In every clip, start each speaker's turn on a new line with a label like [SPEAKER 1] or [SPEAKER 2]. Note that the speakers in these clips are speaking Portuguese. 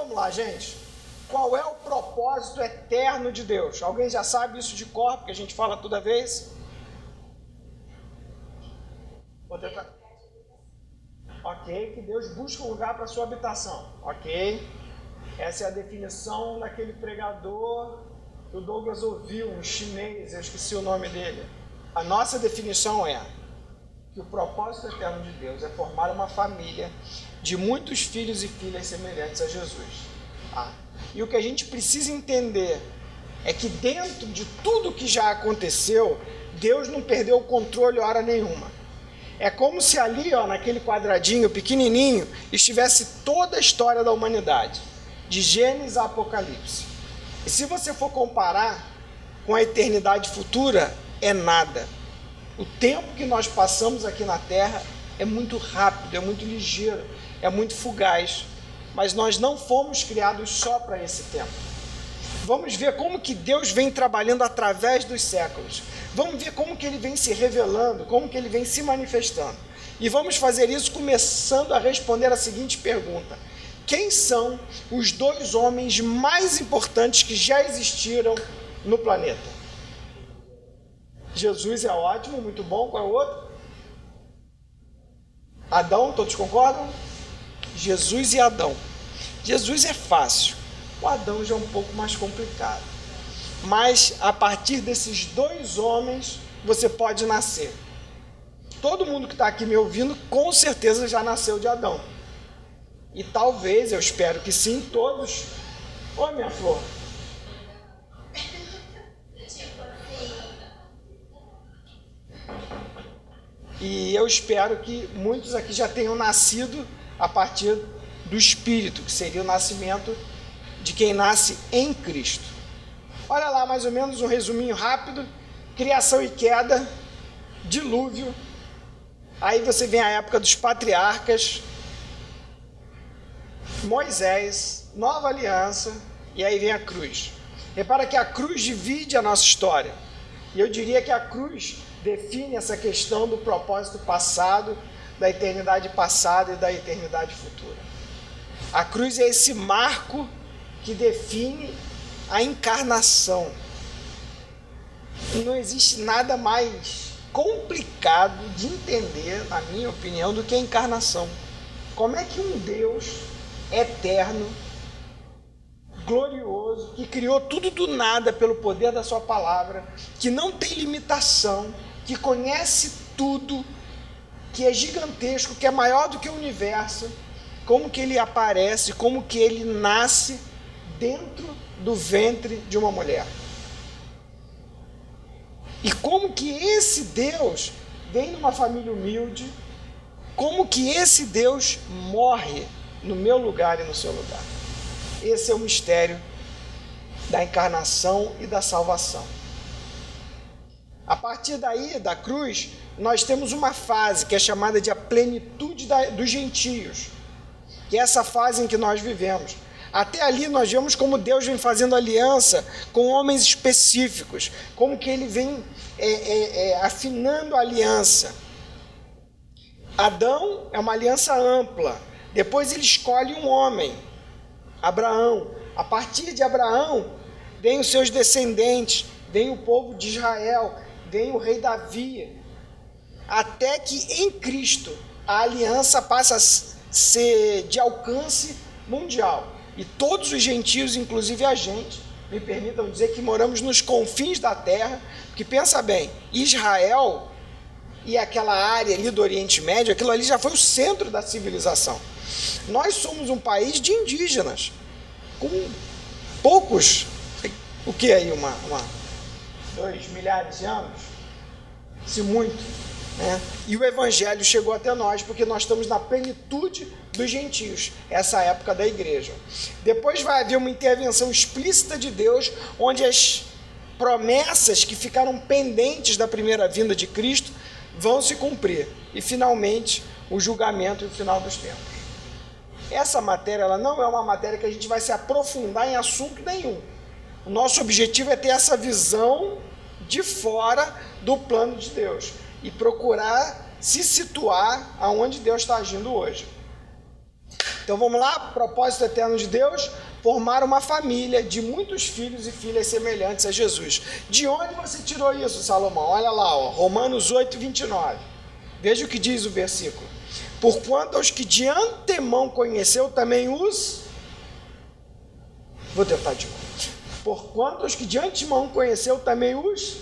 [SPEAKER 1] vamos lá, gente. Qual é o propósito eterno de Deus? Alguém já sabe isso de cor, porque a gente fala toda vez? Vou tentar. Ok, que Deus busca um lugar para sua habitação. Ok. Essa é a definição daquele pregador que o Douglas ouviu, um chinês, eu esqueci o nome dele. A nossa definição é que o propósito eterno de Deus é formar uma família de muitos filhos e filhas semelhantes a Jesus. Tá? E o que a gente precisa entender é que dentro de tudo que já aconteceu, Deus não perdeu o controle hora nenhuma. É como se ali, ó, naquele quadradinho pequenininho, estivesse toda a história da humanidade, de Gênesis a Apocalipse. E se você for comparar com a eternidade futura, é nada. O tempo que nós passamos aqui na Terra é muito rápido, é muito ligeiro, é muito fugaz. Mas nós não fomos criados só para esse tempo. Vamos ver como que Deus vem trabalhando através dos séculos. Vamos ver como que Ele vem se revelando, como que Ele vem se manifestando. E vamos fazer isso começando a responder a seguinte pergunta. Quem são os dois homens mais importantes que já existiram no planeta? Jesus é ótimo, muito bom. Qual é o outro? Adão, todos concordam? Jesus e Adão. Jesus é fácil, o Adão já é um pouco mais complicado. Mas a partir desses dois homens, você pode nascer. Todo mundo que está aqui me ouvindo, com certeza já nasceu de Adão. E talvez, eu espero que sim, todos... Oi, minha flor. E eu espero que muitos aqui já tenham nascido a partir do Espírito, que seria o nascimento de quem nasce em Cristo. Olha lá, mais ou menos um resuminho rápido. Criação e queda, dilúvio. Aí você vem a época dos patriarcas, Moisés, nova aliança, e aí vem a cruz. Repara que a cruz divide a nossa história. E eu diria que a cruz define essa questão do propósito passado, da eternidade passada e da eternidade futura. A cruz é esse marco que define a encarnação. E não existe nada mais complicado de entender, na minha opinião, do que a encarnação. Como é que um Deus eterno, glorioso, que criou tudo do nada pelo poder da sua palavra, que não tem limitação, que conhece tudo, que é gigantesco, que é maior do que o universo, como que ele aparece, como que ele nasce dentro do ventre de uma mulher. E como que esse Deus vem numa família humilde, como que esse Deus morre no meu lugar e no seu lugar. Esse é o mistério da encarnação e da salvação. A partir daí, da cruz, nós temos uma fase que é chamada de a plenitude dos gentios, que é essa fase em que nós vivemos. Até ali nós vemos como Deus vem fazendo aliança com homens específicos, como que ele vem afinando a aliança. Adão é uma aliança ampla, depois ele escolhe um homem, Abraão. A partir de Abraão, vem os seus descendentes, vem o povo de Israel, vem o rei Davi, até que em Cristo a aliança passa a ser de alcance mundial. E todos os gentios, inclusive a gente, me permitam dizer que moramos nos confins da terra, porque pensa bem, Israel e aquela área ali do Oriente Médio, aquilo ali já foi o centro da civilização. Nós somos um país de indígenas, com poucos, o que aí, 2 milhares de anos, se muito, né? E o evangelho chegou até nós porque nós estamos na plenitude dos gentios, essa época da igreja. Depois vai haver uma intervenção explícita de Deus, onde as promessas que ficaram pendentes da primeira vinda de Cristo vão se cumprir, e finalmente o julgamento e o final dos tempos. Essa matéria, ela não é uma matéria que a gente vai se aprofundar em assunto nenhum. O nosso objetivo é ter essa visão de fora do plano de Deus e procurar se situar aonde Deus está agindo hoje. Então vamos lá, propósito eterno de Deus, formar uma família de muitos filhos e filhas semelhantes a Jesus. De onde você tirou isso, Salomão? Olha lá, ó, Romanos 8, 29. Veja o que diz o versículo. Porquanto aos que de antemão conheceu, também os... Vou tentar de novo. Porquanto aos que de antemão conheceu, também os...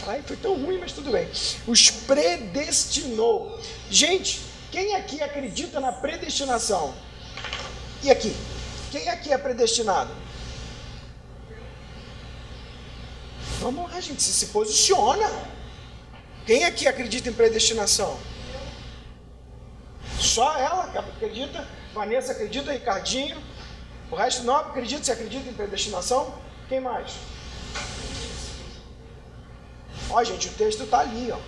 [SPEAKER 1] Ai, foi tão ruim, mas tudo bem. Os predestinou. Gente, quem aqui acredita na predestinação? E aqui? Quem aqui é predestinado? Vamos lá, gente, se posiciona. Quem aqui acredita em predestinação? Só ela que acredita. Vanessa acredita, Ricardinho. O resto não acredita. Você acredita em predestinação? Quem mais? Ó, gente, o texto está ali, ó.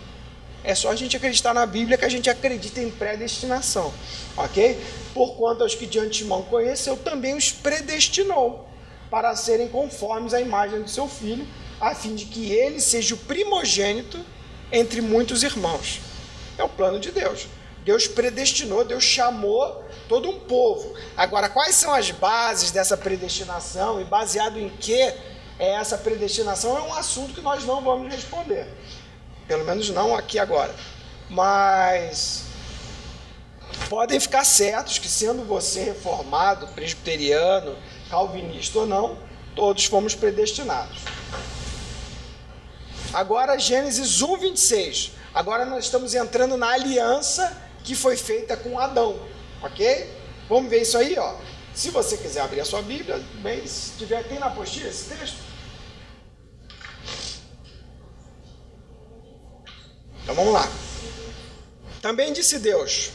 [SPEAKER 1] É só a gente acreditar na Bíblia que a gente acredita em predestinação, ok? Porquanto aos que de antemão conheceu, também os predestinou para serem conformes à imagem do seu Filho, a fim de que ele seja o primogênito entre muitos irmãos. É o plano de Deus. Deus predestinou, Deus chamou todo um povo. Agora, quais são as bases dessa predestinação e baseado em que é essa predestinação? É um assunto que nós não vamos responder. Pelo menos não aqui agora. Mas podem ficar certos que, sendo você reformado, presbiteriano, calvinista ou não, todos fomos predestinados. Agora, Gênesis 1, 26. Agora nós estamos entrando na aliança que foi feita com Adão, ok? Vamos ver isso aí, ó. Se você quiser abrir a sua Bíblia, bem, se tiver, tem na apostila esse texto? Então vamos lá. Também disse Deus: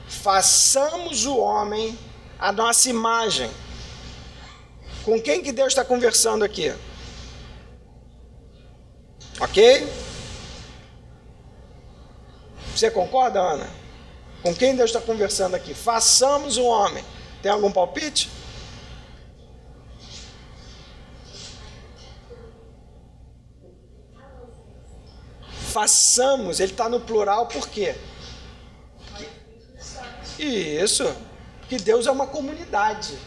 [SPEAKER 1] façamos o homem à nossa imagem. Com quem que Deus está conversando aqui? Ok? Você concorda, Ana? Com quem Deus está conversando aqui? Façamos o homem. Tem algum palpite? Façamos, ele está no plural por quê? Isso, porque Deus é uma comunidade.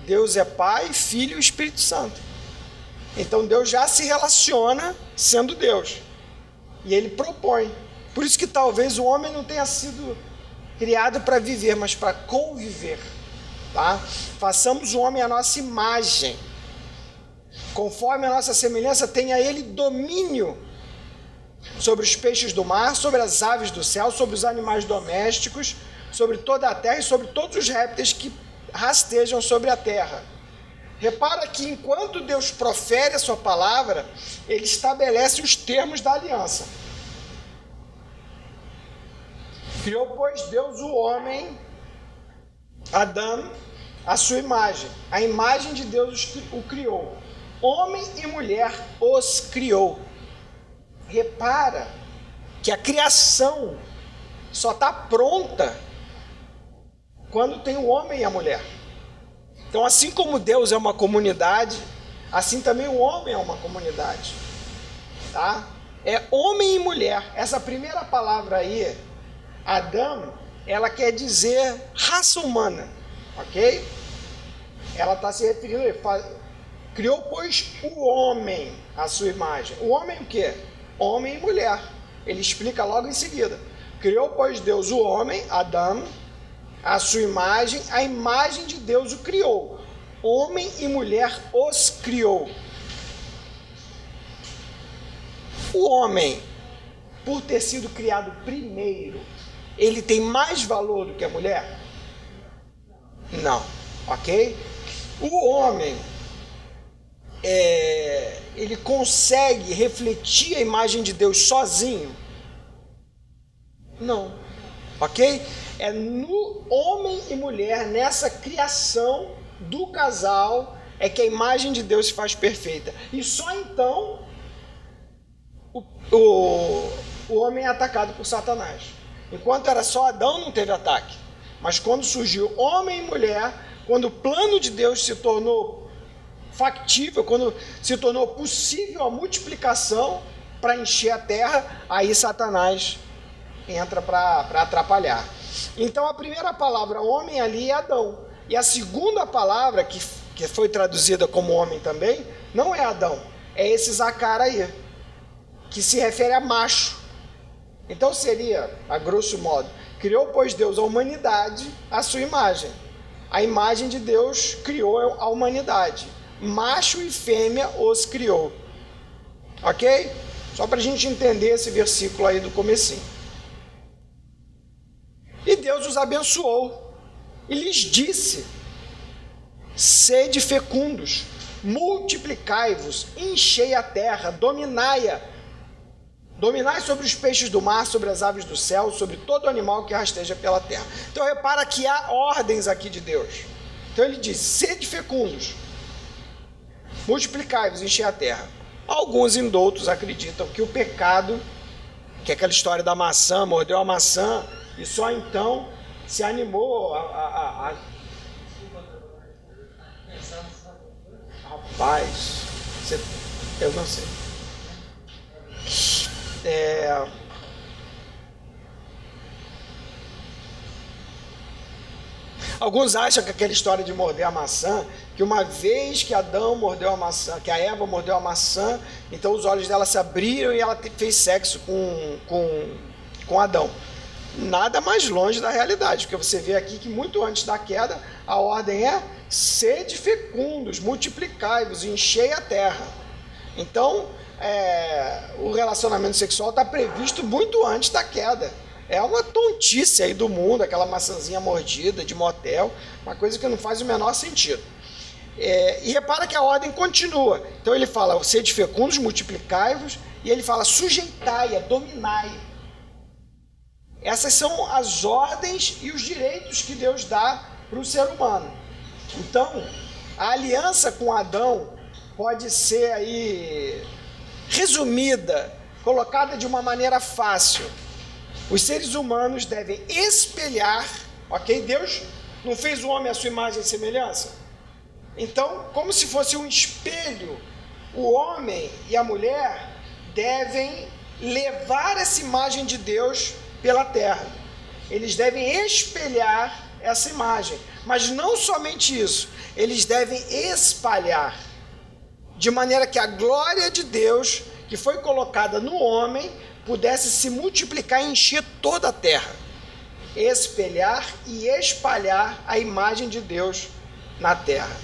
[SPEAKER 1] Deus é Pai, Filho e Espírito Santo. Então Deus já se relaciona sendo Deus. E ele propõe. Por isso que talvez o homem não tenha sido criado para viver, mas para conviver. Tá? Façamos o homem à nossa imagem. Conforme a nossa semelhança, tenha ele domínio sobre os peixes do mar, sobre as aves do céu, sobre os animais domésticos, sobre toda a terra e sobre todos os répteis que rastejam sobre a terra. Repara que enquanto Deus profere a sua palavra, ele estabelece os termos da aliança. Criou, pois, Deus o homem, Adão, à sua imagem. A imagem de Deus o criou. Homem e mulher os criou. Repara que a criação só está pronta quando tem o homem e a mulher. Então, assim como Deus é uma comunidade, assim também o homem é uma comunidade. Tá? É homem e mulher. Essa primeira palavra aí, Adão, ela quer dizer raça humana, ok? Ela está se referindo, criou, pois, o homem à sua imagem. O homem o quê? Homem e mulher. Ele explica logo em seguida. Criou, pois, Deus o homem, Adão, à sua imagem, a imagem de Deus o criou. Homem e mulher os criou. O homem, por ter sido criado primeiro, ele tem mais valor do que a mulher? Não, ok? O homem, ele consegue refletir a imagem de Deus sozinho? Não, ok? É no homem e mulher, nessa criação do casal, é que a imagem de Deus se faz perfeita. E só então o homem é atacado por Satanás. Enquanto era só Adão, não teve ataque. Mas quando surgiu homem e mulher, quando o plano de Deus se tornou factível, quando se tornou possível a multiplicação para encher a terra, aí Satanás entra para atrapalhar. Então a primeira palavra homem ali é Adão. E a segunda palavra, que foi traduzida como homem também, não é Adão, é esse Zacar aí, que se refere a macho. Então seria, a grosso modo, criou, pois, Deus a humanidade à sua imagem. A imagem de Deus criou a humanidade. Macho e fêmea os criou. Ok? Só para a gente entender esse versículo aí do comecinho. E Deus os abençoou e lhes disse: sede fecundos, multiplicai-vos, enchei a terra, dominai-a. Dominai sobre os peixes do mar, sobre as aves do céu, sobre todo animal que rasteja pela terra. Então repara que há ordens aqui de Deus. Então ele diz: sede fecundos, multiplicai-vos, enchei a terra. Alguns indoutos acreditam que o pecado, que é aquela história da maçã, mordeu a maçã e só então se animou Rapaz, eu não sei. Alguns acham que aquela história de morder a maçã, que uma vez que Adão mordeu a maçã, que a Eva mordeu a maçã, então os olhos dela se abriram e ela fez sexo com Adão. Nada mais longe da realidade, porque você vê aqui que muito antes da queda, a ordem é: sede fecundos, multiplicai-vos, enchei a terra. Então, o relacionamento sexual está previsto muito antes da queda. É uma tontice aí do mundo, aquela maçãzinha mordida de motel, uma coisa que não faz o menor sentido. E repara que a ordem continua. Então ele fala: sede fecundos, multiplicai-vos, e ele fala: sujeitai-a, dominai. Essas são as ordens e os direitos que Deus dá para o ser humano. Então, a aliança com Adão pode ser aí resumida, colocada de uma maneira fácil. Os seres humanos devem espelhar, ok? Deus não fez o homem à sua imagem e semelhança? Então, como se fosse um espelho, o homem e a mulher devem levar essa imagem de Deus pela terra. Eles devem espelhar essa imagem, mas não somente isso, eles devem espalhar, de maneira que a glória de Deus, que foi colocada no homem, pudesse se multiplicar e encher toda a terra. Espelhar e espalhar a imagem de Deus na terra.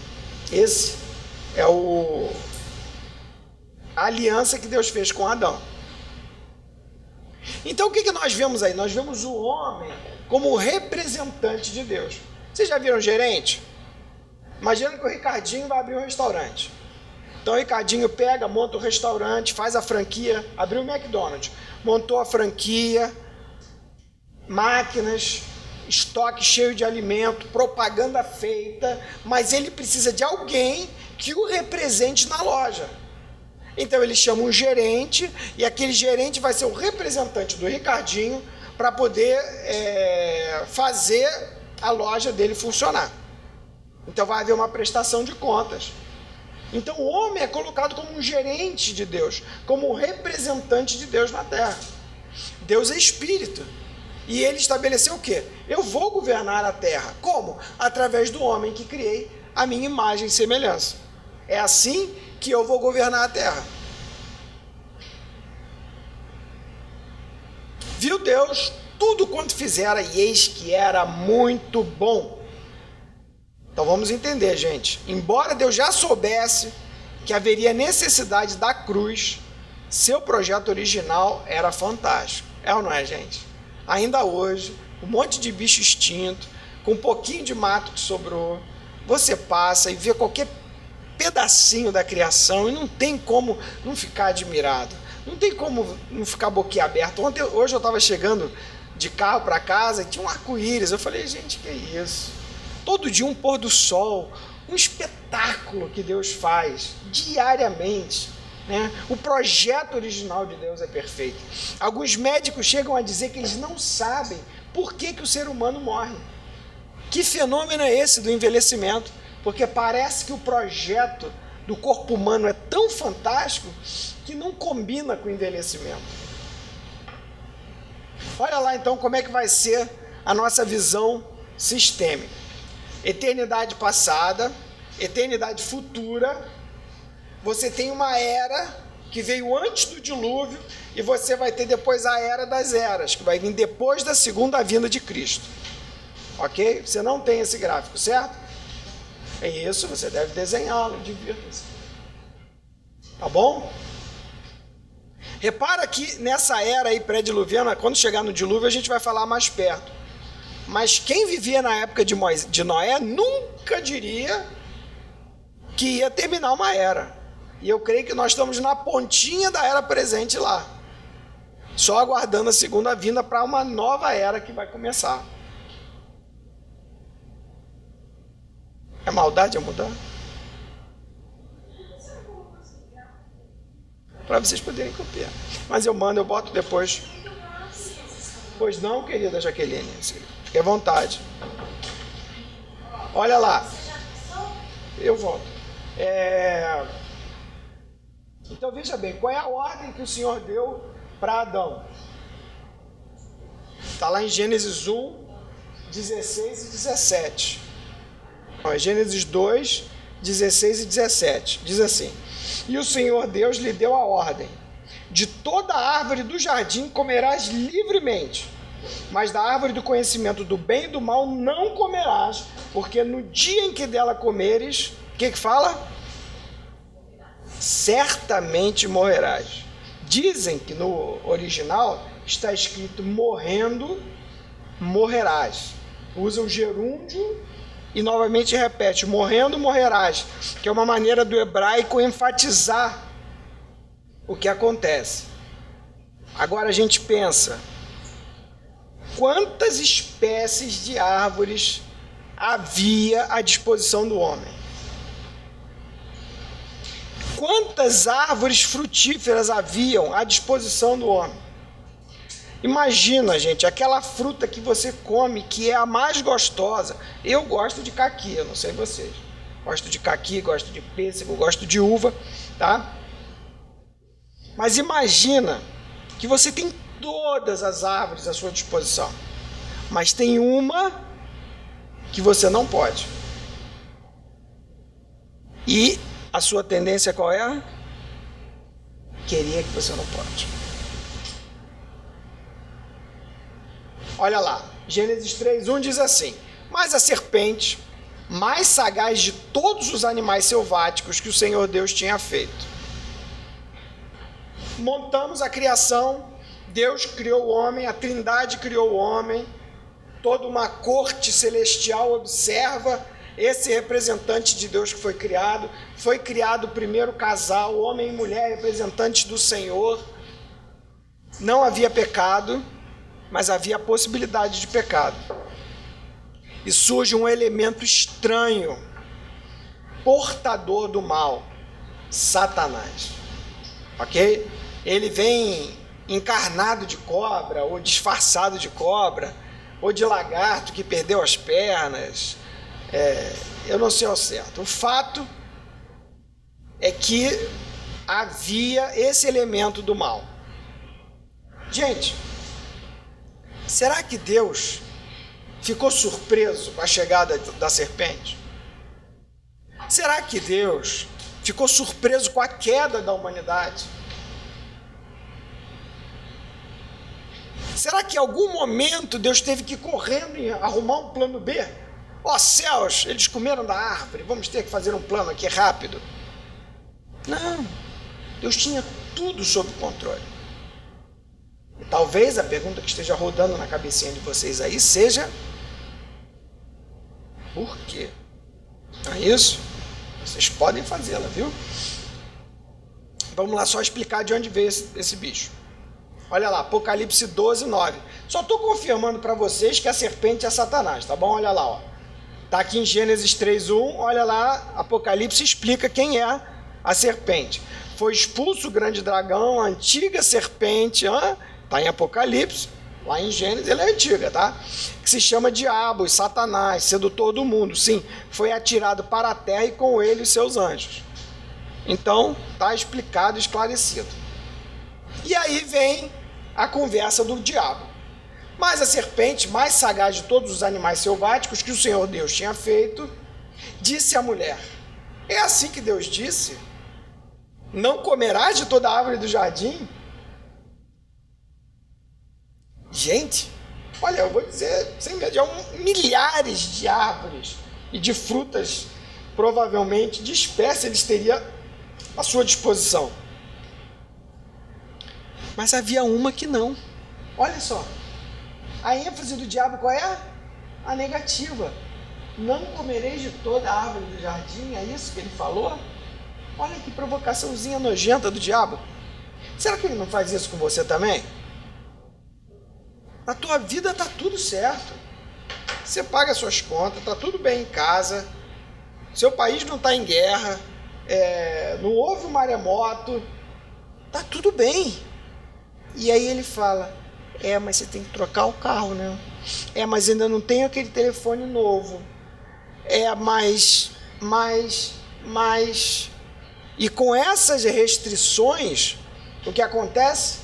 [SPEAKER 1] Esse é a aliança que Deus fez com Adão. Então o que nós vemos aí? Nós vemos o homem como representante de Deus. Vocês já viram gerente? Imagina que o Ricardinho vai abrir um restaurante. Então o Ricardinho pega, monta o restaurante, faz a franquia, abriu o McDonald's, montou a franquia, máquinas, estoque cheio de alimento, propaganda feita, mas ele precisa de alguém que o represente na loja. Então ele chama um gerente, e aquele gerente vai ser o representante do Ricardinho para poder fazer a loja dele funcionar. Então vai haver uma prestação de contas. Então o homem é colocado como um gerente de Deus, como um representante de Deus na terra. Deus é espírito. E ele estabeleceu o quê? Eu vou governar a terra. Como? Através do homem que criei a minha imagem e semelhança. É assim que eu vou governar a terra. Viu Deus tudo quanto fizera, e eis que era muito bom. Então vamos entender, gente. Embora Deus já soubesse que haveria necessidade da cruz, seu projeto original era fantástico. É ou não é, gente? Ainda hoje, um monte de bicho extinto, com um pouquinho de mato que sobrou, você passa e vê qualquer pedacinho da criação e não tem como não ficar admirado, não tem como não ficar boquiaberto. Hoje eu estava chegando de carro para casa e tinha um arco-íris. Eu falei: gente, que é isso? Todo dia um pôr do sol, um espetáculo que Deus faz diariamente, né? O projeto original de Deus é perfeito. Alguns médicos chegam a dizer que eles não sabem por que o ser humano morre. Que fenômeno é esse do envelhecimento? Porque parece que o projeto do corpo humano é tão fantástico que não combina com o envelhecimento. Olha lá então como é que vai ser a nossa visão sistêmica. Eternidade passada, eternidade futura. Você tem uma era que veio antes do dilúvio e você vai ter depois a era das eras, que vai vir depois da segunda vinda de Cristo. Ok? Você não tem esse gráfico, certo? É isso, você deve desenhá-lo, divirta-se. Tá bom? Repara que nessa era aí pré-diluviana, quando chegar no dilúvio, a gente vai falar mais perto. Mas quem vivia na época de Noé nunca diria que ia terminar uma era. E eu creio que nós estamos na pontinha da era presente lá. Só aguardando a segunda vinda para uma nova era que vai começar. É maldade a mudar? Para vocês poderem copiar. Mas eu mando, eu boto depois. Pois não, querida Jaqueline? Fique à vontade. Olha lá. Eu volto. Então veja bem, qual é a ordem que o Senhor deu para Adão? Está lá em Gênesis 1, 16 e 17. Não, Gênesis 2, 16 e 17. Diz assim: e o Senhor Deus lhe deu a ordem: de toda árvore do jardim comerás livremente, mas da árvore do conhecimento do bem e do mal não comerás, porque no dia em que dela comeres, o que fala? Certamente morrerás. Dizem que no original está escrito morrendo, morrerás. Usa o gerúndio e novamente repete, morrendo, morrerás, que é uma maneira do hebraico enfatizar o que acontece. Agora a gente pensa, quantas espécies de árvores havia à disposição do homem? Quantas árvores frutíferas haviam à disposição do homem? Imagina, gente, aquela fruta que você come, que é a mais gostosa. Eu gosto de caqui, eu não sei vocês. Gosto de caqui, gosto de pêssego, gosto de uva, tá? Mas imagina que você tem todas as árvores à sua disposição, mas tem uma que você não pode. E a sua tendência qual é? Querer que você não pode. Olha lá, Gênesis 3:1 diz assim: mas a serpente, mais sagaz de todos os animais selváticos que o Senhor Deus tinha feito. Montamos a criação, Deus criou o homem, a Trindade criou o homem, toda uma corte celestial observa esse representante de Deus que foi criado o primeiro casal, homem e mulher, representantes do Senhor. Não havia pecado, mas havia a possibilidade de pecado. E surge um elemento estranho, portador do mal, Satanás. Ok? Ele vem encarnado de cobra, ou disfarçado de cobra, ou de lagarto que perdeu as pernas. Eu não sei ao certo. O fato é que havia esse elemento do mal. Gente, será que Deus ficou surpreso com a chegada da serpente? Será que Deus ficou surpreso com a queda da humanidade? Será que em algum momento Deus teve que ir correndo e arrumar um plano B? Ó céus, eles comeram da árvore, vamos ter que fazer um plano aqui rápido. Não, Deus tinha tudo sob controle. E talvez a pergunta que esteja rodando na cabecinha de vocês aí seja: por quê? Não é isso? Vocês podem fazê-la, viu? Vamos lá só explicar de onde veio esse bicho. Olha lá, Apocalipse 12:9. Só estou confirmando para vocês que a serpente é Satanás, tá bom? Olha lá, ó. Tá aqui em Gênesis 3:1, olha lá, Apocalipse explica quem é a serpente. Foi expulso o grande dragão, a antiga serpente, tá em Apocalipse, lá em Gênesis, ele é antiga, tá? Que se chama Diabo, Satanás, sedutor do mundo. Sim, foi atirado para a terra e com ele os seus anjos. Então, tá explicado, esclarecido. E aí vem a conversa do diabo. Mas a serpente, mais sagaz de todos os animais selváticos que o Senhor Deus tinha feito, disse à mulher: é assim que Deus disse? Não comerás de toda a árvore do jardim? Gente, olha, eu vou dizer, sem medo, milhares de árvores e de frutas, provavelmente, de espécie eles teriam à sua disposição. Mas havia uma que não. Olha só, a ênfase do diabo qual é? A negativa. Não comereis de toda a árvore do jardim, é isso que ele falou? Olha que provocaçãozinha nojenta do diabo. Será que ele não faz isso com você também? Na tua vida está tudo certo. Você paga suas contas, está tudo bem em casa. Seu país não está em guerra. Não houve um maremoto. Está tudo bem. E aí ele fala: mas você tem que trocar o carro, né? Mas ainda não tem aquele telefone novo. Mas... E com essas restrições, o que acontece?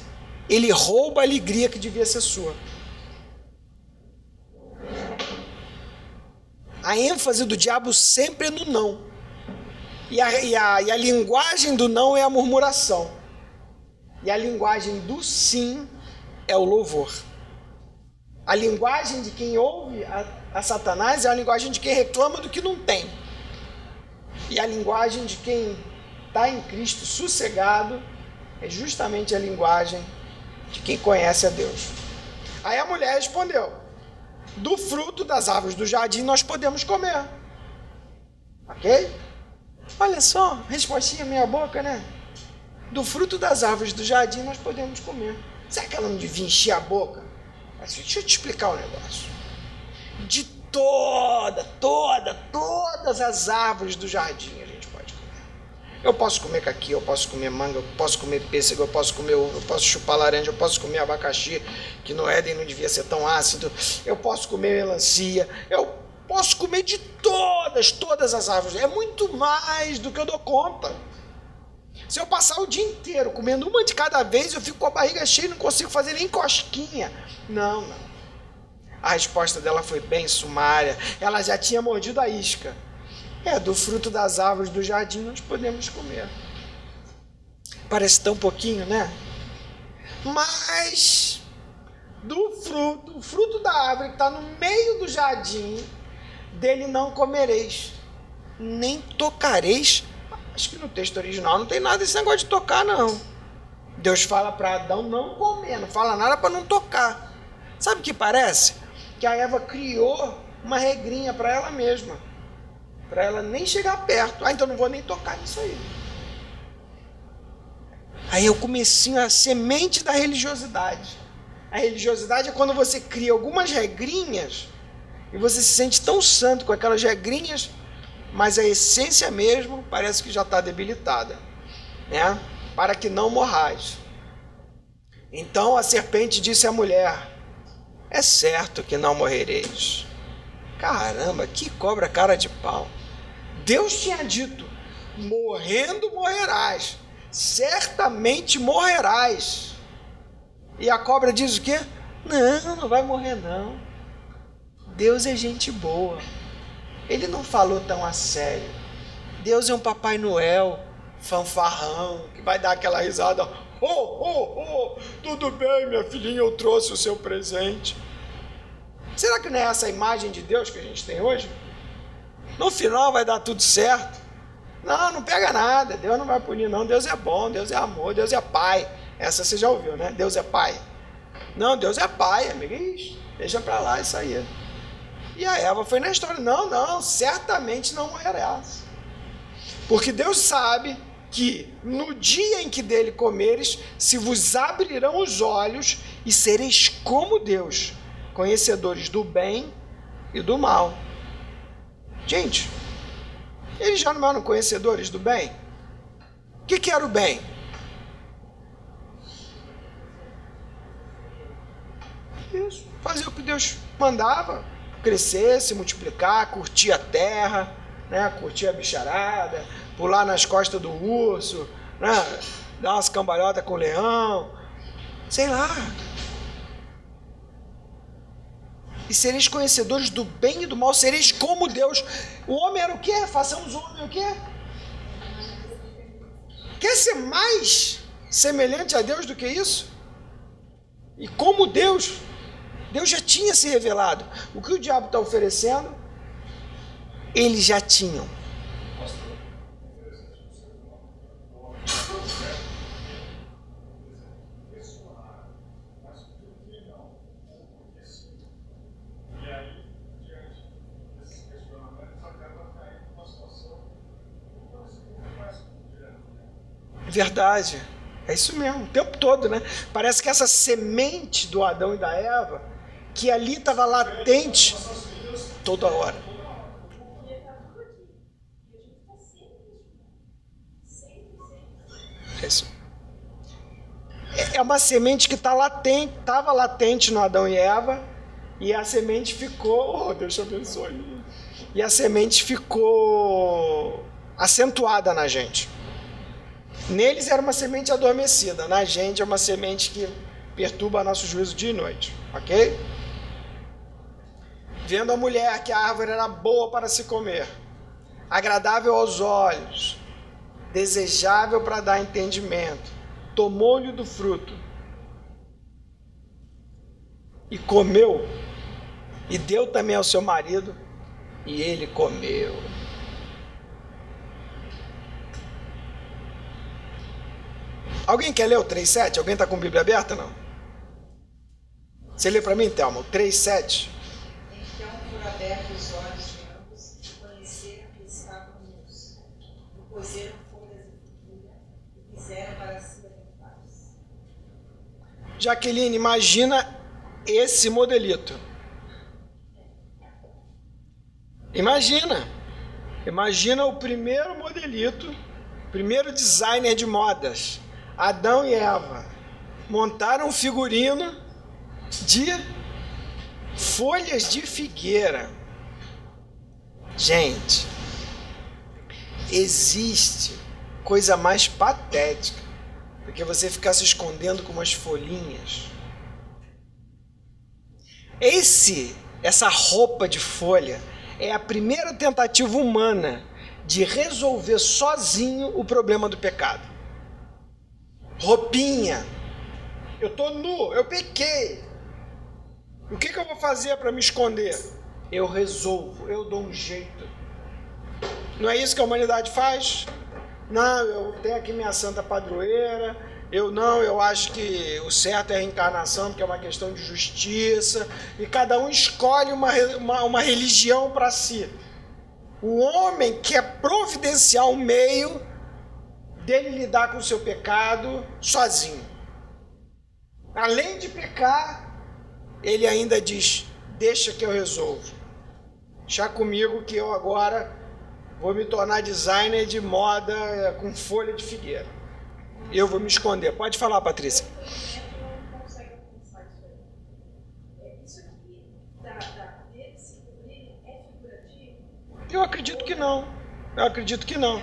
[SPEAKER 1] Ele rouba a alegria que devia ser sua. A ênfase do diabo sempre é no não. E a linguagem do não é a murmuração. E a linguagem do sim é o louvor. A linguagem de quem ouve a Satanás é a linguagem de quem reclama do que não tem. E a linguagem de quem está em Cristo sossegado é justamente a linguagem de quem conhece a Deus. Aí a mulher respondeu: do fruto das árvores do jardim nós podemos comer. Ok? Olha só, respostinha meia boca, né? Do fruto das árvores do jardim nós podemos comer. Será que ela não devia encher a boca? Mas deixa eu te explicar um negócio. De todas as árvores do jardim a gente pode comer. Eu posso comer caqui, eu posso comer manga, eu posso comer pêssego, eu posso comer uva, eu posso chupar laranja, eu posso comer abacaxi, que no Éden não devia ser tão ácido, eu posso comer melancia, eu posso comer de todas as árvores. É muito mais do que eu dou conta. Se eu passar o dia inteiro comendo uma de cada vez, eu fico com a barriga cheia e não consigo fazer nem cosquinha. Não. A resposta dela foi bem sumária. Ela já tinha mordido a isca. Do fruto das árvores do jardim nós podemos comer. Parece tão pouquinho, né? Mas do fruto da árvore que está no meio do jardim, dele não comereis, nem tocareis. Acho que no texto original não tem nada desse negócio de tocar, não. Deus fala para Adão não comer, não fala nada para não tocar. Sabe o que parece? Que a Eva criou uma regrinha para ela mesma, para ela nem chegar perto. Então não vou nem tocar nisso aí. Aí é o comecinho, a semente da religiosidade. A religiosidade é quando você cria algumas regrinhas e você se sente tão santo com aquelas regrinhas, mas a essência mesmo parece que já está debilitada, né? Para que não morrais. Então a serpente disse à mulher: é certo que não morrereis. Caramba, que cobra cara de pau. Deus tinha dito: morrendo morrerás, certamente morrerás. E a cobra diz o quê? Não vai morrer não. Deus é gente boa. Ele não falou tão a sério. Deus é um Papai Noel fanfarrão, que vai dar aquela risada: tudo bem, minha filhinha, eu trouxe o seu presente. Será que não é essa a imagem de Deus que a gente tem hoje? No final vai dar tudo certo. Não pega nada, Deus não vai punir não. Deus é bom, Deus é amor, Deus é pai. Essa você já ouviu, né? Deus é pai. Não, Deus é pai, amigo. Ixi, deixa pra lá isso aí. E a Eva foi na história: não, certamente não morrerás. Porque Deus sabe que no dia em que dele comeres, se vos abrirão os olhos e sereis como Deus, conhecedores do bem e do mal. Gente, eles já não eram conhecedores do bem? O que era o bem? Isso, fazer o que Deus mandava: crescer, se multiplicar, curtir a terra, né? Curtir a bicharada, pular nas costas do urso, né? Dar umas cambalhotas com o leão, sei lá. e sereis conhecedores do bem e do mal, sereis como Deus. O homem era o quê? Façamos o homem o quê? Quer ser mais semelhante a Deus do que isso? E como Deus, Deus já tinha se revelado. O que o diabo está oferecendo, eles já tinham. Verdade, é isso mesmo, o tempo todo, né? Parece que essa semente do Adão e da Eva, que ali estava latente toda hora. É isso. É uma semente que tá latente, estava latente no Adão e Eva, e a semente ficou, oh, Deus te abençoe. E a semente ficou acentuada na gente. Neles era uma semente adormecida, na gente é uma semente que perturba nosso juízo dia e noite, ok? Vendo a mulher que a árvore era boa para se comer, agradável aos olhos, desejável para dar entendimento, tomou-lhe do fruto e comeu, e deu também ao seu marido, e ele comeu. Alguém quer ler o 3,7? Alguém está com a Bíblia aberta, não? Você lê para mim, Thelma, o 3,7?
[SPEAKER 2] Então foram abertos os olhos de ambos e conheceram que estavam nus. E coseram folhas de figueira e fizeram para si aventais.
[SPEAKER 1] Jaqueline, imagina esse modelito. Imagina o primeiro modelito, primeiro designer de modas. Adão e Eva montaram um figurino de folhas de figueira. Gente, existe coisa mais patética do que você ficar se escondendo com umas folhinhas. Essa roupa de folha é a primeira tentativa humana de resolver sozinho o problema do pecado. Roupinha, eu estou nu, eu pequei. O que eu vou fazer para me esconder? Eu resolvo, eu dou um jeito. Não é isso que a humanidade faz? Não, eu tenho aqui minha santa padroeira. Eu acho que o certo é a reencarnação, porque é uma questão de justiça. E cada um escolhe uma religião para si. O homem quer providenciar um meio dele lidar com o seu pecado sozinho. Além de pecar, ele ainda diz, deixa que eu resolvo. Deixa comigo que eu agora vou me tornar designer de moda com folha de figueira. Eu vou me esconder. Pode falar, Patrícia.
[SPEAKER 2] Não consegue alcançar isso aí. Isso aqui dele se cobrir é figurativo?
[SPEAKER 1] Eu acredito que não.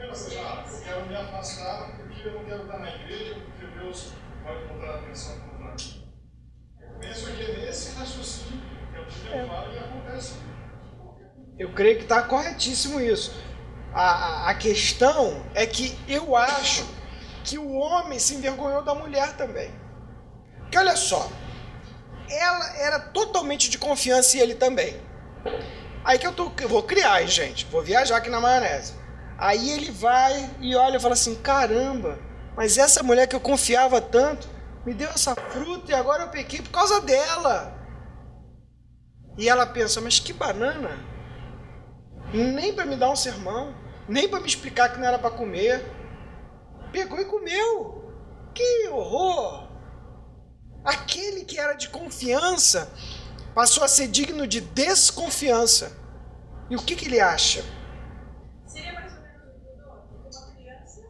[SPEAKER 3] Eu quero me afastar porque eu não quero estar na igreja, porque Deus pode botar a atenção contra mim. Eu penso que é nesse raciocínio que eu falo e acontece.
[SPEAKER 1] Eu creio que está corretíssimo isso. A questão é que eu acho que o homem se envergonhou da mulher também. Porque olha só, ela era totalmente de confiança e ele também. Aí que eu vou criar, hein, gente, vou viajar aqui na maionese. Aí ele vai e olha e fala assim, caramba, mas essa mulher que eu confiava tanto, me deu essa fruta e agora eu pequei por causa dela. E ela pensa, mas que banana, nem para me dar um sermão, nem para me explicar que não era para comer, pegou e comeu. Que horror! Aquele que era de confiança passou a ser digno de desconfiança. E o que ele acha?
[SPEAKER 2] Seria mais ou menos uma criança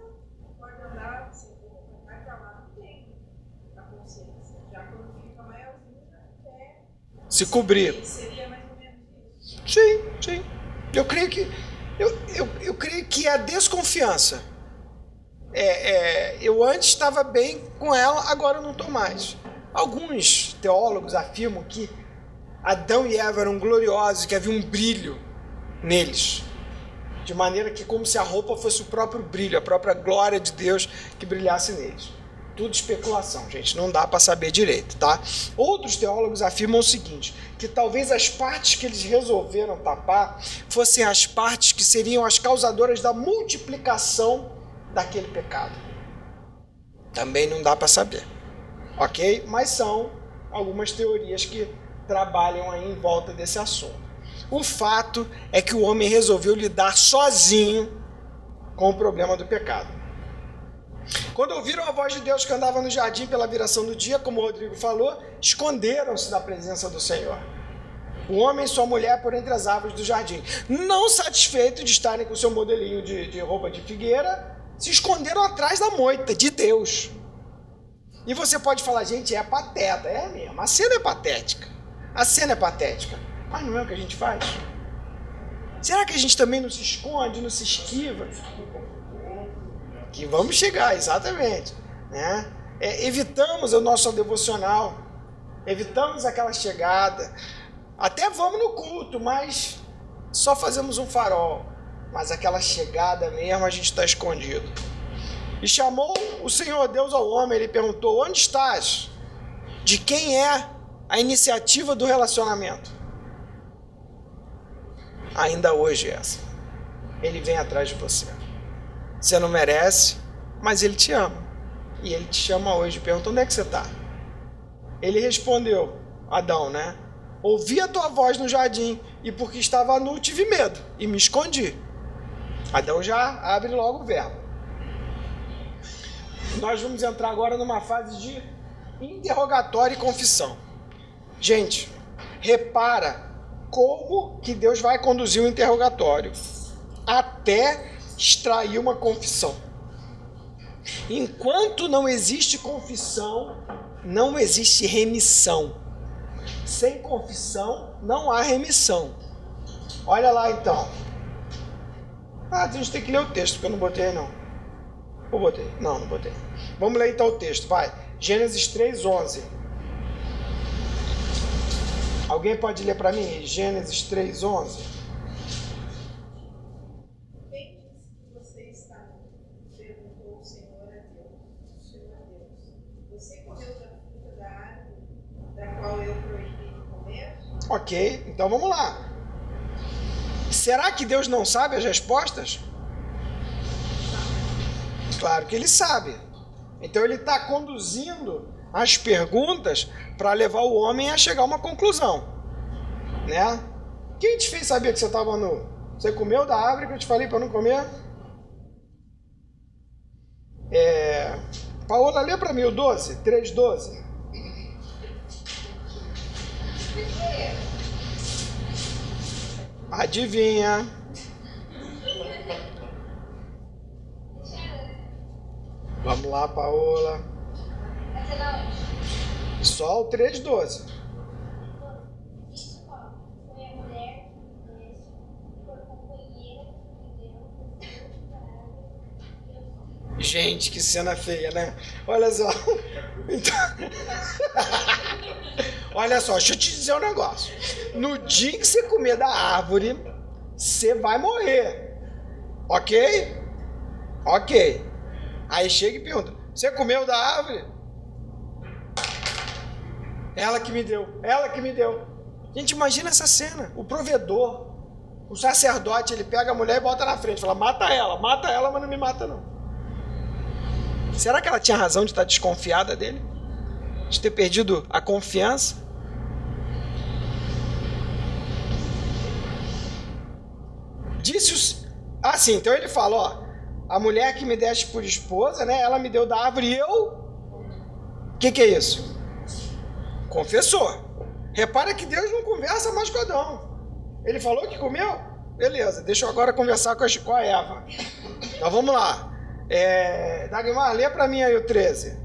[SPEAKER 1] se cobrir.
[SPEAKER 2] Seria mais ou menos isso.
[SPEAKER 1] Sim, sim. Eu creio que é a desconfiança. Eu antes estava bem com ela, agora eu não estou mais. Alguns teólogos afirmam que Adão e Eva eram gloriosos, que havia um brilho neles. De maneira que como se a roupa fosse o próprio brilho, a própria glória de Deus que brilhasse neles. Tudo especulação, gente, não dá para saber direito, tá? Outros teólogos afirmam o seguinte, que talvez as partes que eles resolveram tapar fossem as partes que seriam as causadoras da multiplicação daquele pecado. Também não dá para saber, ok? Mas são algumas teorias que trabalham aí em volta desse assunto. O fato é que o homem resolveu lidar sozinho com o problema do pecado. Quando ouviram a voz de Deus que andava no jardim pela viração do dia, como o Rodrigo falou, esconderam-se da presença do Senhor. O homem e sua mulher por entre as árvores do jardim. Não satisfeitos de estarem com seu modelinho de roupa de figueira, se esconderam atrás da moita de Deus. E você pode falar, gente, é pateta. É mesmo, a cena é patética. A cena é patética. Mas não é o que a gente faz? Será que a gente também não se esconde, não se esquiva? Que vamos chegar, exatamente. Né? Evitamos o nosso devocional, evitamos aquela chegada, até vamos no culto, mas só fazemos um farol. Mas aquela chegada mesmo a gente está escondido. E chamou o Senhor Deus ao homem, ele perguntou, onde estás? De quem é a iniciativa do relacionamento? Ainda hoje essa. Ele vem atrás de você. Você não merece, mas ele te ama. E ele te chama hoje. Pergunta, onde é que você está? Ele respondeu, Adão, né? Ouvi a tua voz no jardim e porque estava nu tive medo e me escondi. Adão já abre logo o verbo. Nós vamos entrar agora numa fase de interrogatório e confissão. Gente, repara como que Deus vai conduzir o interrogatório até extrair uma confissão. Enquanto não existe confissão, não existe remissão. Sem confissão, não há remissão. Olha lá então. A gente tem que ler o texto, porque eu não botei não. Ou botei? Não, não botei. Vamos ler então o texto, vai. Gênesis 3:11. Alguém pode ler para mim? Gênesis 3:11.
[SPEAKER 2] Quem disse que você está nu? Perguntou o Senhor a Deus. Você comeu da fruta da árvore da qual eu proibi de comer?
[SPEAKER 1] Ok, então vamos lá. Será que Deus não sabe as respostas? Claro que ele sabe. Então ele está conduzindo as perguntas para levar o homem a chegar a uma conclusão, né? Quem te fez saber que você estava nu? Você comeu da árvore que eu te falei para não comer? Paola, lê para mim o 12, 3:12. Adivinha? Vamos lá, Paola. Só o 3:12. Gente, que cena feia, né? Olha só. Então... Olha só, deixa eu te dizer um negócio. No dia que você comer da árvore, você vai morrer. Ok? Ok. Aí chega e pergunta, você comeu da árvore? Ela que me deu. Gente, imagina essa cena. O provedor, o sacerdote, ele pega a mulher e bota na frente. Fala, mata ela, mas não me mata não. Será que ela tinha razão de estar desconfiada dele? De ter perdido a confiança? Disse-os... Ah, sim, então ele fala, ó, a mulher que me deste por esposa, né, ela me deu da árvore e eu... O que é isso? Confessou. Repara que Deus não conversa mais com Adão. Ele falou que comeu? Beleza, deixa eu agora conversar com a Eva. Então vamos lá. Dagmar, lê para mim aí o 13.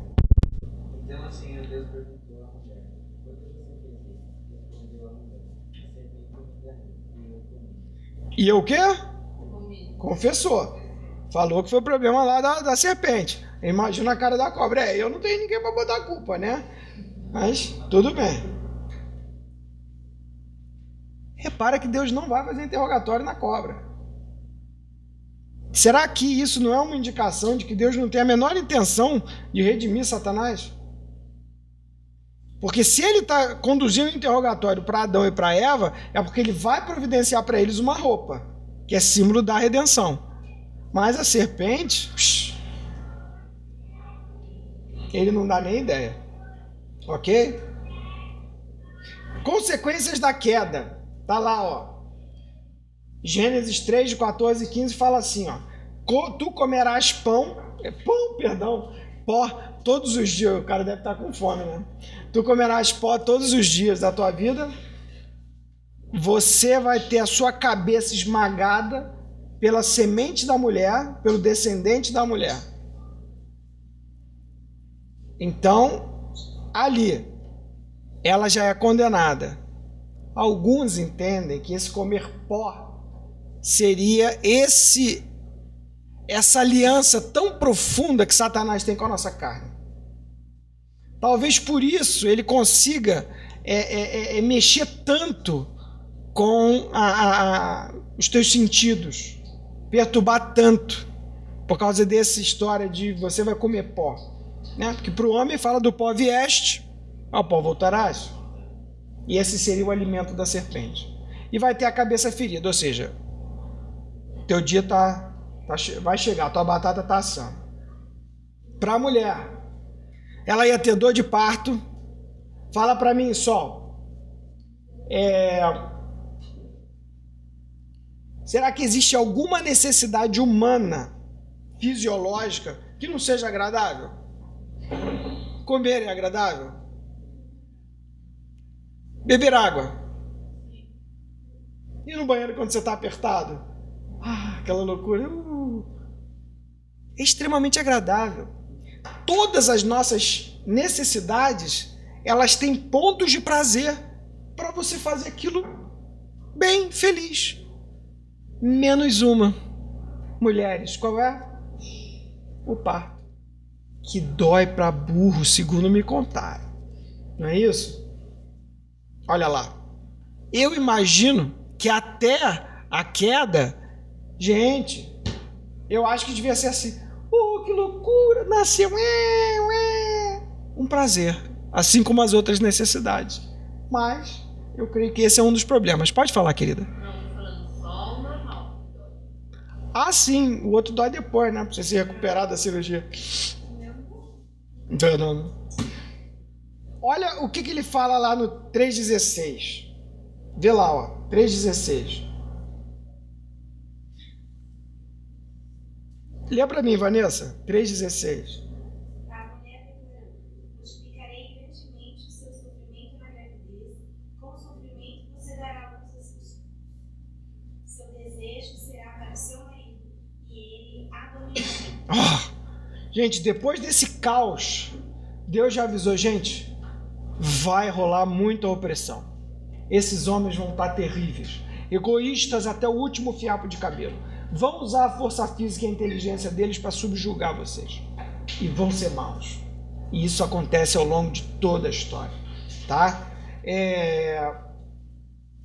[SPEAKER 4] Então assim Deus perguntou à mulher, por que você fez isso?
[SPEAKER 1] E eu o quê? Confessou. Falou que foi o problema lá da serpente. Imagina a cara da cobra. Eu não tenho ninguém para botar a culpa, né? Mas tudo bem. Repara que Deus não vai fazer interrogatório na cobra. Será que isso não é uma indicação de que Deus não tem a menor intenção de redimir Satanás? Porque se ele está conduzindo o interrogatório para Adão e para Eva, é porque ele vai providenciar para eles uma roupa, que é símbolo da redenção. Mas a serpente, ele não dá nem ideia. Ok? Consequências da queda. Tá lá, ó. Gênesis 3, de 14 e 15 fala assim, ó. Tu comerás pó todos os dias. O cara deve estar com fome, né? Tu comerás pó todos os dias da tua vida. Você vai ter a sua cabeça esmagada pela semente da mulher, pelo descendente da mulher. Então, ali, ela já é condenada. Alguns entendem que esse comer pó seria essa aliança tão profunda que Satanás tem com a nossa carne. Talvez por isso ele consiga mexer tanto com os teus sentidos, perturbar tanto, por causa dessa história de você vai comer pó, né? Porque para o homem fala do pó vieste, ao pó voltarás. E esse seria o alimento da serpente. E vai ter a cabeça ferida, ou seja, teu dia vai chegar, tua batata está assando. Para a mulher, ela ia ter dor de parto. Fala para mim, Sol. Será que existe alguma necessidade humana, fisiológica, que não seja agradável? Comer é agradável? Beber água? E no banheiro quando você está apertado? Aquela loucura. É extremamente agradável. Todas as nossas necessidades, elas têm pontos de prazer para você fazer aquilo bem, feliz. Menos uma. Mulheres, qual é? O parto. Que dói para burro, segundo me contaram. Não é isso? Olha lá. Eu imagino que até a queda, gente, eu acho que devia ser assim. Que loucura, nasceu. Um prazer, assim como as outras necessidades. Mas eu creio que esse é um dos problemas. Pode falar, querida.
[SPEAKER 4] Não, falando só o normal.
[SPEAKER 1] Sim, o outro dói depois, né? Pra você se recuperar da cirurgia. Não. Olha o que ele fala lá no 3,16. Vê lá, ó, 3,16. Lê para mim, Vanessa, 3,16.
[SPEAKER 5] A mulher declarou: multiplicarei grandemente o seu sofrimento na gravidez, com o sofrimento você dará aos seus filhos. Seu desejo será para o seu marido, e ele a dominará.
[SPEAKER 1] Gente, depois desse caos, Deus já avisou, gente, vai rolar muita opressão. Esses homens vão estar terríveis, egoístas até o último fiapo de cabelo. Vão usar a força física e a inteligência deles para subjugar vocês. E vão ser maus. E isso acontece ao longo de toda a história. Tá?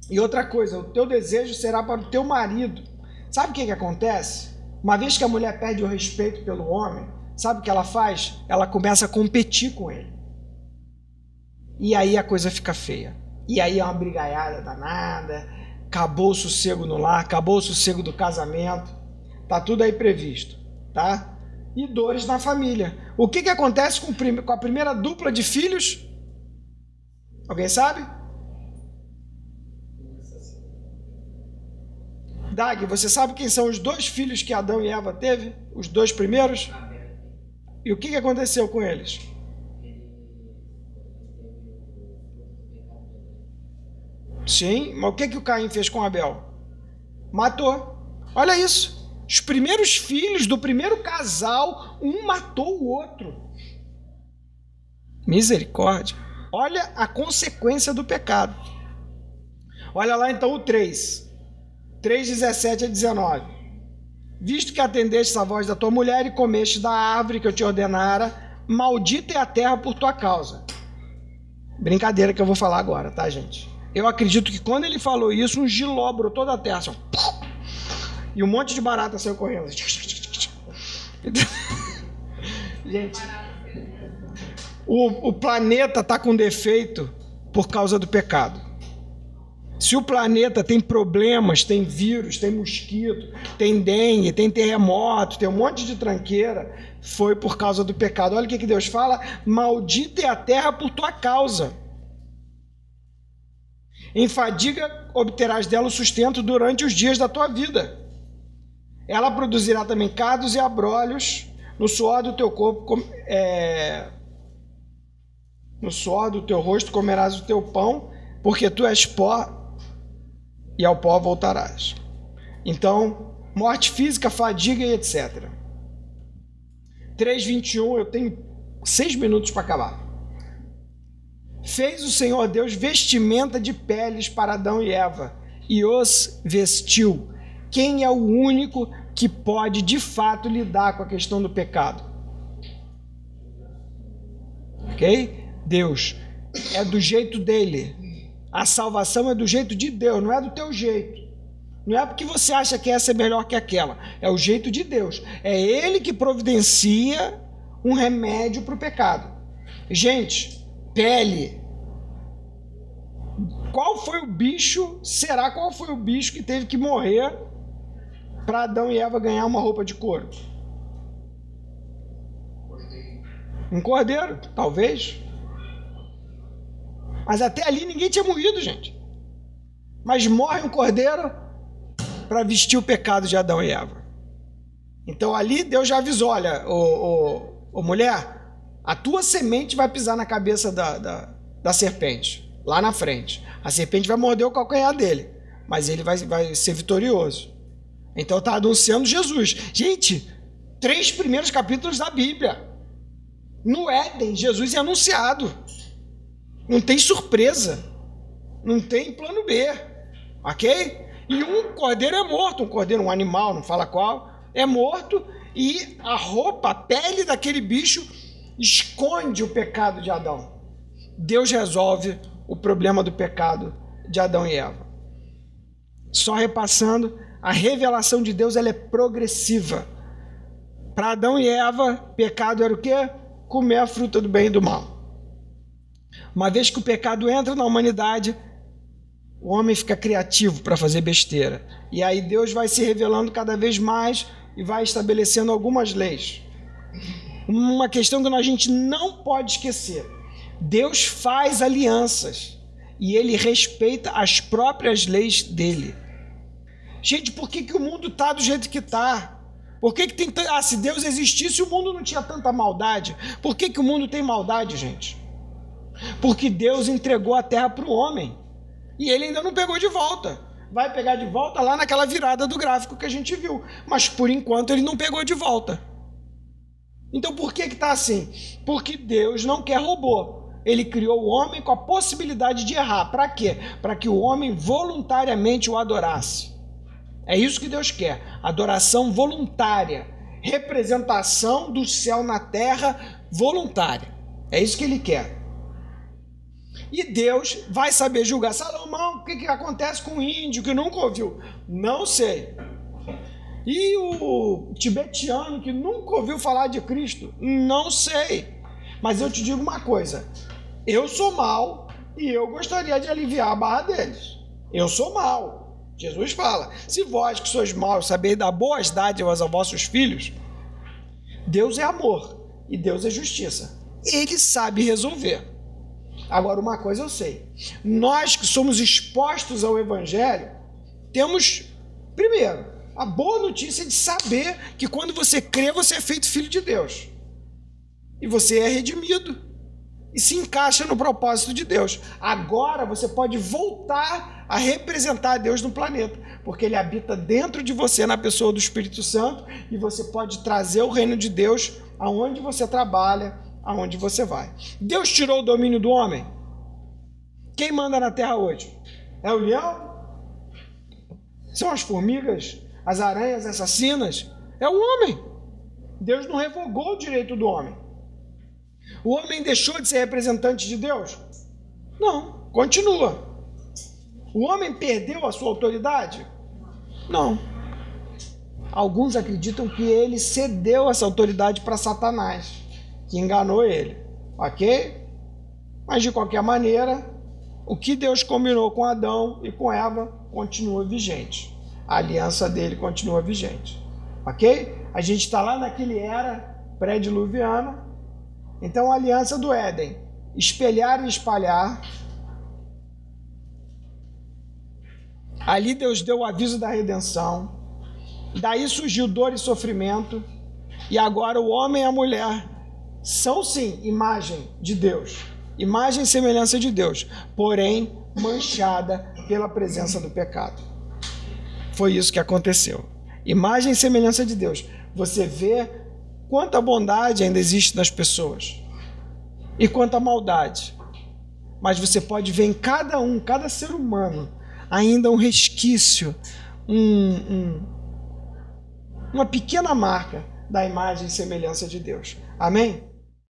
[SPEAKER 1] E outra coisa, o teu desejo será para o teu marido. Sabe o que acontece? Uma vez que a mulher perde o respeito pelo homem, sabe o que ela faz? Ela começa a competir com ele. E aí a coisa fica feia. E aí é uma brigaiada danada. Acabou o sossego no lar, acabou o sossego do casamento, tá tudo aí previsto, tá? E dores na família. O que acontece com a primeira dupla de filhos? Alguém sabe? Dag, você sabe quem são os dois filhos que Adão e Eva teve? Os dois primeiros? E o que aconteceu com eles? Sim, mas o que o Caim fez com Abel? Matou. Olha isso. Os primeiros filhos do primeiro casal, um matou o outro. Misericórdia. Olha a consequência do pecado. Olha lá então o 3, 17 a 19. Visto que atendeste a voz da tua mulher e comeste da árvore que eu te ordenara, maldita é a terra por tua causa. Brincadeira que eu vou falar agora, tá, gente? Eu acredito que quando ele falou isso, um giló brotou da terra, assim, e um monte de barata saiu correndo. Gente, o planeta está com defeito por causa do pecado. Se o planeta tem problemas, tem vírus, tem mosquito, tem dengue, tem terremoto, tem um monte de tranqueira, foi por causa do pecado. Olha o que Deus fala: maldita é a terra por tua causa. Em fadiga obterás dela o sustento durante os dias da tua vida. Ela produzirá também cardos e abrolhos, no suor do teu corpo, no suor do teu rosto comerás o teu pão, porque tu és pó e ao pó voltarás. Então, morte física, fadiga e etc. 3:21, eu tenho 6 minutos para acabar. Fez o Senhor Deus vestimenta de peles para Adão e Eva e os vestiu. Quem é o único que pode de fato lidar com a questão do pecado? Ok? Deus. É do jeito dele. A salvação é do jeito de Deus, não é do teu jeito. Não é porque você acha que essa é melhor que aquela. É o jeito de Deus. É ele que providencia um remédio para o pecado. Gente, pele. Qual foi o bicho que teve que morrer para Adão e Eva ganhar uma roupa de couro? Um cordeiro, talvez. Mas até ali ninguém tinha morrido, gente. Mas morre um cordeiro para vestir o pecado de Adão e Eva. Então ali Deus já avisou: olha, mulher, a tua semente vai pisar na cabeça da serpente, lá na frente. A serpente vai morder o calcanhar dele, mas ele vai ser vitorioso. Então está anunciando Jesus. Gente, 3 primeiros capítulos da Bíblia. No Éden, Jesus é anunciado. Não tem surpresa. Não tem plano B. Ok? E um cordeiro é morto. Um cordeiro, um animal, não fala qual, é morto. E a roupa, a pele daquele bicho esconde o pecado de Adão. Deus resolve o problema do pecado de Adão e Eva. Só repassando, a revelação de Deus ela é progressiva. Para Adão e Eva, pecado era o quê? Comer a fruta do bem e do mal. Uma vez que o pecado entra na humanidade, o homem fica criativo para fazer besteira. E aí Deus vai se revelando cada vez mais e vai estabelecendo algumas leis. Uma questão que a gente não pode esquecer: Deus faz alianças e ele respeita as próprias leis dele. Gente, por que o mundo está do jeito que está? Por que tem se Deus existisse, o mundo não tinha tanta maldade. Por que o mundo tem maldade, gente? Porque Deus entregou a terra para o homem e ele ainda não pegou de volta. Vai pegar de volta lá naquela virada do gráfico que a gente viu, mas por enquanto ele não pegou de volta. Então por que está assim? Porque Deus não quer robô. Ele criou o homem com a possibilidade de errar. Para quê? Para que o homem voluntariamente o adorasse. É isso que Deus quer. Adoração voluntária. Representação do céu na terra voluntária. É isso que ele quer. E Deus vai saber julgar. Salomão, o que acontece com o índio que nunca ouviu? Não sei. E o tibetiano que nunca ouviu falar de Cristo? Não sei. Mas eu te digo uma coisa: eu sou mau e eu gostaria de aliviar a barra deles. Eu sou mau. Jesus fala: se vós que sois maus sabeis dar boas dádivas aos vossos filhos, Deus é amor e Deus é justiça. Ele sabe resolver. Agora, uma coisa eu sei: nós que somos expostos ao Evangelho, temos, primeiro, a boa notícia de saber que quando você crê, você é feito filho de Deus. E você é redimido. E se encaixa no propósito de Deus. Agora você pode voltar a representar Deus no planeta, porque Ele habita dentro de você na pessoa do Espírito Santo, e você pode trazer o reino de Deus aonde você trabalha, aonde você vai. Deus tirou o domínio do homem? Quem manda na terra hoje? É o leão? São as formigas, as aranhas assassinas? É o homem. Deus não revogou o direito do homem. O homem deixou de ser representante de Deus? Não, continua. O homem perdeu a sua autoridade? Não. Alguns acreditam que ele cedeu essa autoridade para Satanás, que enganou ele, ok? Mas de qualquer maneira, o que Deus combinou com Adão e com Eva continua vigente. A aliança dele continua vigente, ok? A gente está lá naquele era pré-diluviana. Então, a aliança do Éden, espelhar e espalhar. Ali Deus deu o aviso da redenção. Daí surgiu dor e sofrimento. E agora o homem e a mulher são sim imagem de Deus. Imagem e semelhança de Deus. Porém, manchada pela presença do pecado. Foi isso que aconteceu. Imagem e semelhança de Deus. Você vê quanta bondade ainda existe nas pessoas. E quanta maldade. Mas você pode ver em cada ser humano, ainda um resquício, uma pequena marca da imagem e semelhança de Deus. Amém?